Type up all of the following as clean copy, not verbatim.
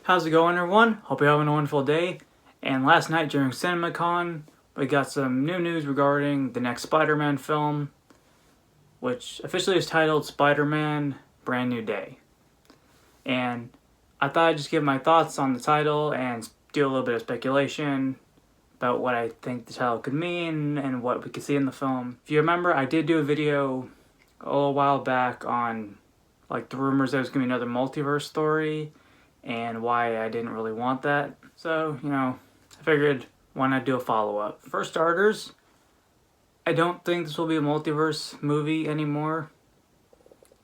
How's it going, everyone? Hope you're having a wonderful day. And last night during CinemaCon, we got some new news regarding the next Spider-Man film, which officially is titled Spider-Man Brand New Day. And I thought I'd just give my thoughts on the title and do a little bit of speculation about what I think the title could mean and what we could see in the film. If you remember, I did do a video a little while back on like the rumors there was going to be another multiverse story and why I didn't really want that. So, I figured why not do a follow-up. For starters, I don't think this will be a multiverse movie anymore.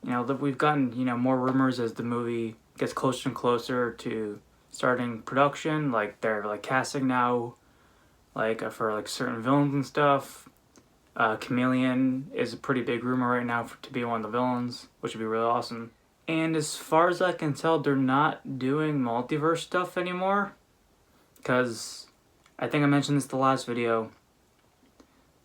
That we've gotten, more rumors as the movie gets closer and closer to starting production. Like they're casting now, for certain villains and stuff. Chameleon is a pretty big rumor right now to be one of the villains, which would be really awesome. And as far as I can tell, they're not doing multiverse stuff anymore. Because I think I mentioned this in the last video.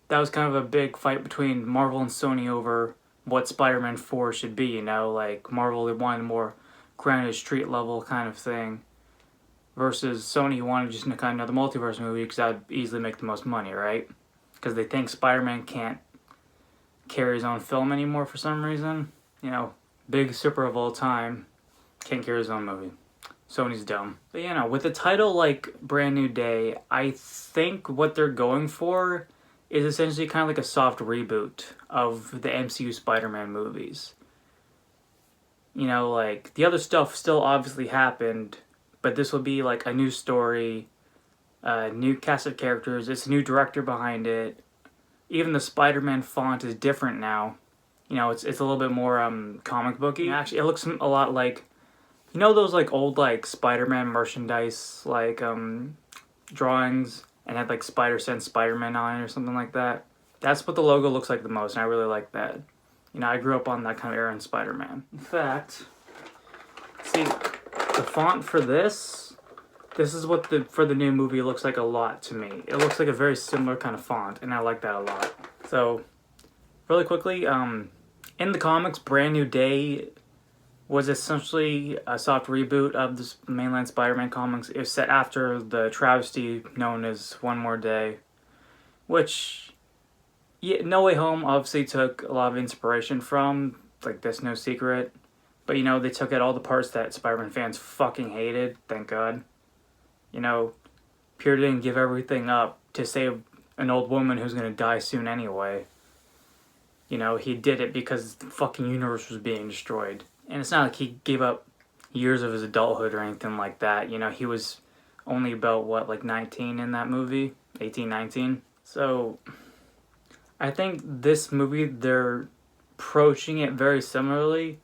That was kind of a big fight between Marvel and Sony over what Spider-Man 4 should be, Marvel, they wanted a more grounded street level kind of thing. Versus Sony wanted just kind of another multiverse movie because that would easily make the most money, right? Because they think Spider-Man can't carry his own film anymore for some reason. Big super of all time, can't carry his own movie. Sony's dumb. But with the title like Brand New Day, I think what they're going for is essentially kind of like a soft reboot of the MCU Spider-Man movies. The other stuff still obviously happened, but this will be like a new story, a new cast of characters, it's a new director behind it. Even the Spider-Man font is different now. It's a little bit more comic booky. Actually, it looks a lot like, those old Spider-Man merchandise drawings and had Spider-Sense Spider-Man on it or something like that. That's what the logo looks like the most, and I really like that. I grew up on that kind of era in Spider-Man. In fact, see, the font for this is what for the new movie looks like a lot to me. It looks like a very similar kind of font, and I like that a lot. So, really quickly, in the comics, Brand New Day was essentially a soft reboot of the mainline Spider-Man comics. It was set after the travesty known as One More Day, which No Way Home obviously took a lot of inspiration from, that's no secret. But, they took out all the parts that Spider-Man fans fucking hated, thank God. Peter didn't give everything up to save an old woman who's going to die soon anyway. He did it because the fucking universe was being destroyed. And it's not like he gave up years of his adulthood or anything like that. He was only about, 19 in that movie? 18, 19? So, I think this movie, they're approaching it very similarly,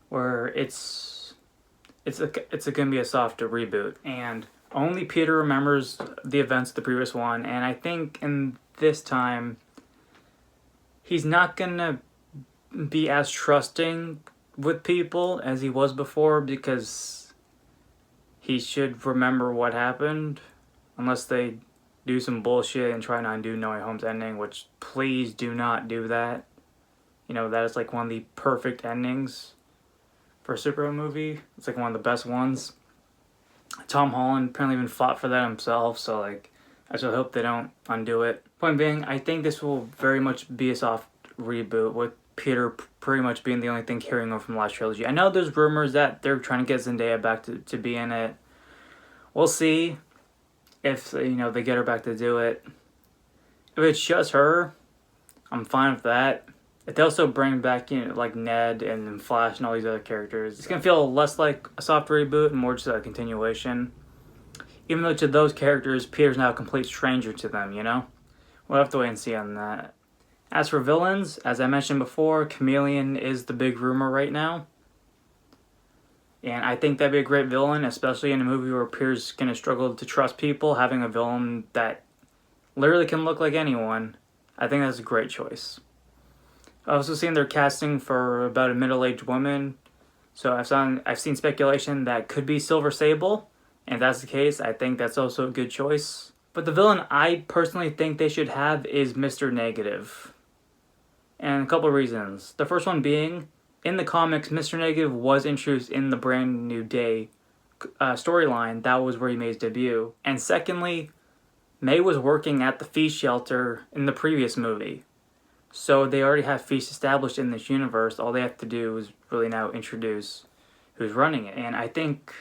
where it's going to be a softer reboot. And only Peter remembers the events of the previous one. And I think in this time, he's not going to be as trusting with people as he was before, because he should remember what happened, unless they do some bullshit and try to undo No Way Home's ending, which please do not do that. That is one of the perfect endings for a superhero movie. It's one of the best ones. Tom Holland apparently even fought for that himself, so I just hope they don't undo it. Point being, I think this will very much be a soft reboot, with Peter pretty much being the only thing carrying over from the last trilogy. I know there's rumors that they're trying to get Zendaya back to be in it. We'll see if they get her back to do it. If it's just her, I'm fine with that. If they also bring back Ned and Flash and all these other characters, it's gonna feel less like a soft reboot and more just a continuation. Even though to those characters, Peter's now a complete stranger to them. We'll have to wait and see on that. As for villains, as I mentioned before, Chameleon is the big rumor right now. And I think that'd be a great villain, especially in a movie where Peter's going to struggle to trust people. Having a villain that literally can look like anyone, I think that's a great choice. I've also seen they're casting for about a middle-aged woman. So I've seen speculation that could be Silver Sable. And if that's the case, I think that's also a good choice. But the villain I personally think they should have is Mr. Negative. And a couple of reasons. The first one being, in the comics, Mr. Negative was introduced in the Brand New Day storyline, that was where he made his debut. And secondly, May was working at the feast shelter in the previous movie. So they already have feast established in this universe. All they have to do is really now introduce who's running it. And I think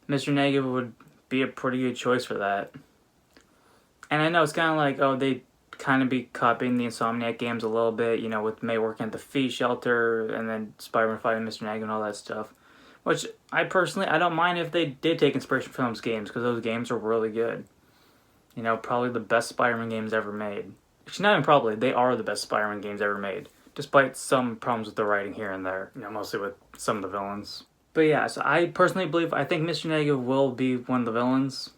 Mr. Negative would be a pretty good choice for that. And I know it's kind of like, oh, they kind of be copying the Insomniac games a little bit, you know, with May working at the feast shelter and then Spider-Man fighting Mr. Negative and all that stuff. Which, I don't mind if they did take inspiration from those games, because those games are really good. You know, probably the best Spider-Man games ever made. Actually, not even probably, they are the best Spider-Man games ever made. Despite some problems with the writing here and there. You know, mostly with some of the villains. But yeah, so I personally believe, I think Mr. Negative will be one of the villains.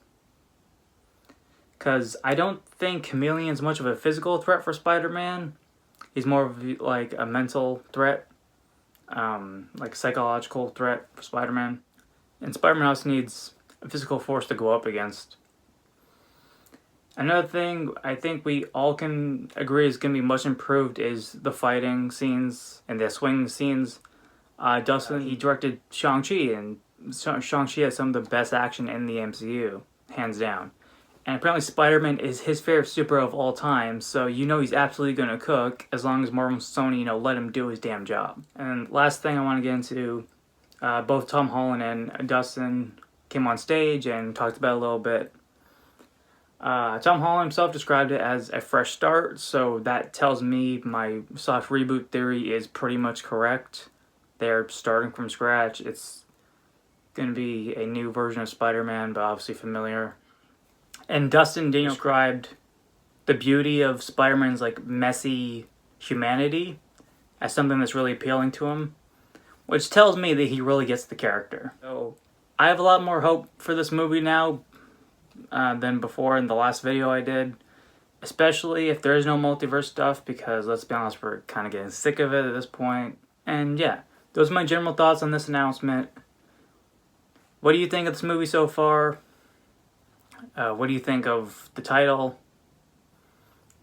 Because I don't think Chameleon's much of a physical threat for Spider-Man. He's more of like a mental threat. Like psychological threat for Spider-Man. And Spider-Man also needs a physical force to go up against. Another thing I think we all can agree is going to be much improved is the fighting scenes and the swing scenes. Dustin, he directed Shang-Chi, and Shang-Chi has some of the best action in the MCU, hands down. And apparently Spider-Man is his favorite superhero of all time, so you know he's absolutely going to cook as long as Marvel and Sony, you know, let him do his damn job. And last thing I want to get into, both Tom Holland and Dustin came on stage and talked about it a little bit. Tom Holland himself described it as a fresh start, so that tells me my soft reboot theory is pretty much correct. They're starting from scratch. It's going to be a new version of Spider-Man, but obviously familiar. And Dustin described the beauty of Spider-Man's like messy humanity as something that's really appealing to him, which tells me that he really gets the character. So I have a lot more hope for this movie now than before in the last video I did, especially if there is no multiverse stuff, because let's be honest, we're kind of getting sick of it at this point. And yeah, those are my general thoughts on this announcement. What do you think of this movie so far? What do you think of the title?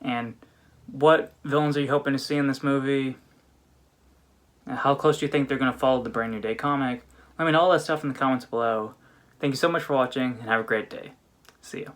And what villains are you hoping to see in this movie? And how close do you think they're going to follow the Brand New Day comic? Let me know all that stuff in the comments below. Thank you so much for watching, and have a great day. See you.